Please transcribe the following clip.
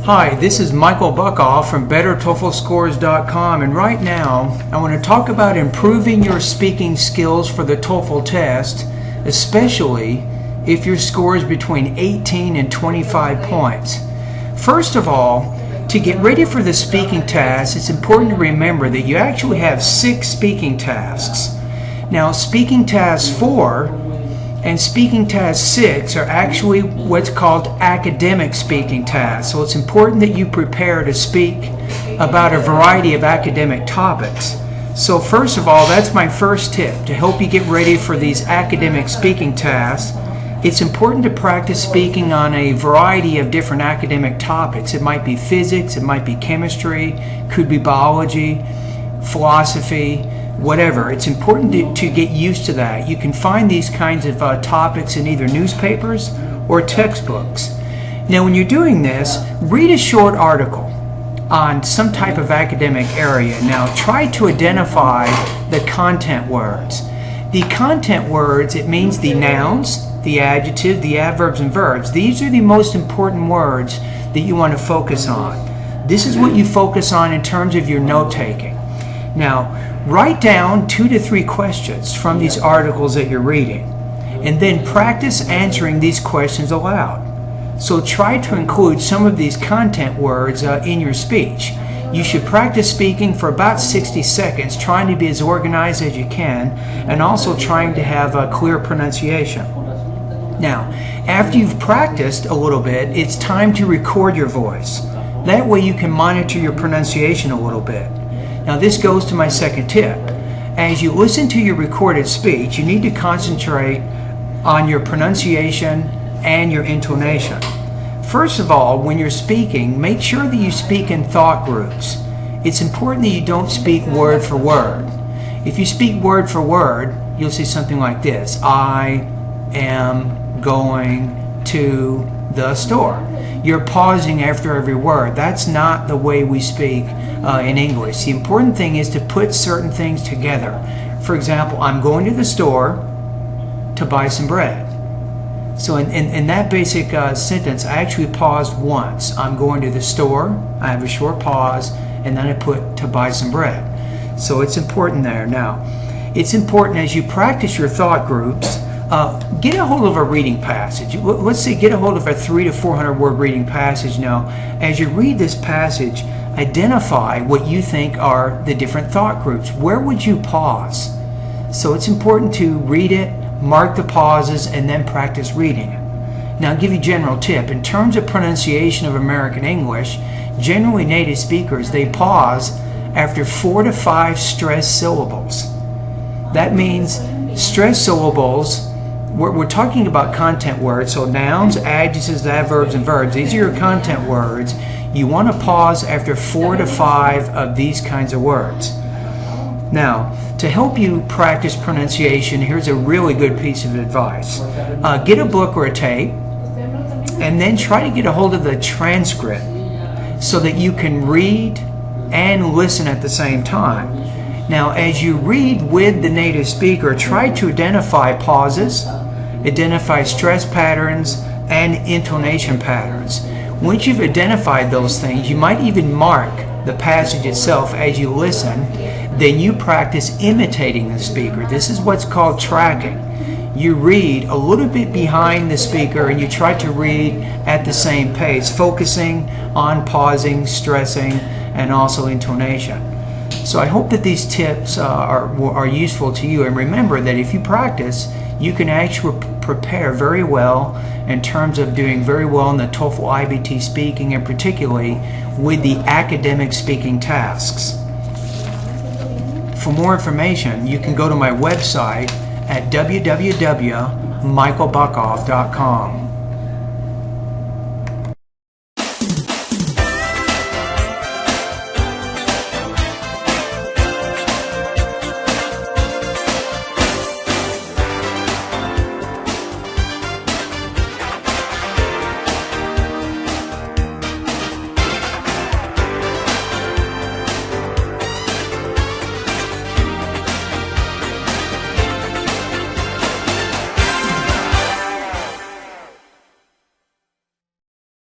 Hi, this is Michael Buckhoff from BetterTOEFLScores.com, and right now I want to talk about improving your speaking skills for the TOEFL test, especially if your score is between 18 and 25 points. First of all, to get ready for the speaking test, it's important to remember that you actually have 6 speaking tasks. Now, speaking task 4 and speaking task 6 are actually what's called academic speaking tasks. So it's important that you prepare to speak about a variety of academic topics. So first of all, that's my first tip to help you get ready for these academic speaking tasks. It's important to practice speaking on a variety of different academic topics. It might be physics, it might be chemistry, could be biology, philosophy, whatever. It's important to get used to that. You can find these kinds of topics in either newspapers or textbooks. Now, when you're doing this, read a short article on some type of academic area. Now, try to identify the content words. The content words, it means the nouns, the adjectives, the adverbs, and verbs. These are the most important words that you want to focus on. This is what you focus on in terms of your note-taking. Now, write down 2 to 3 questions from these articles that you're reading, and then practice answering these questions aloud. So try to include some of these content words in your speech. You should practice speaking for about 60 seconds, trying to be as organized as you can, and also trying to have a clear pronunciation. Now, after you've practiced a little bit, it's time to record your voice. That way you can monitor your pronunciation a little bit. Now, this goes to my second tip. As you listen to your recorded speech, you need to concentrate on your pronunciation and your intonation. First of all, when you're speaking, make sure that you speak in thought groups. It's important that you don't speak word for word. If you speak word for word, you'll see something like this: I am going to the store. You're pausing after every word. That's not the way we speak in English. The important thing is to put certain things together. For example, I'm going to the store to buy some bread. So in that basic sentence, I actually paused once. I'm going to the store, I have a short pause, and then I put to buy some bread. So it's important there. Now, it's important as you practice your thought groups, get a hold of a reading passage. Let's say get a hold of a 300 to 400 word reading passage. Now, as you read this passage, identify what you think are the different thought groups. Where would you pause? So it's important to read it, mark the pauses, and then practice reading it. Now, I'll give you a general tip. In terms of pronunciation of American English, generally native speakers, they pause after 4 to 5 stressed syllables. That means stressed syllables, we're talking about content words, so nouns, adjectives, adverbs, and verbs. These are your content words. You want to pause after 4 to 5 of these kinds of words. Now, to help you practice pronunciation, here's a really good piece of advice. Get a book or a tape, and then try to get a hold of the transcript so that you can read and listen at the same time. Now, as you read with the native speaker, try to identify pauses, identify stress patterns, and intonation patterns. Once you've identified those things, you might even mark the passage itself as you listen. Then you practice imitating the speaker. This is what's called tracking. You read a little bit behind the speaker and you try to read at the same pace, focusing on pausing, stressing, and also intonation. So I hope that these tips are useful to you, and remember that if you practice, you can actually prepare very well in terms of doing very well in the TOEFL iBT speaking, and particularly with the academic speaking tasks. For more information, you can go to my website at www.michaelbuckhoff.com.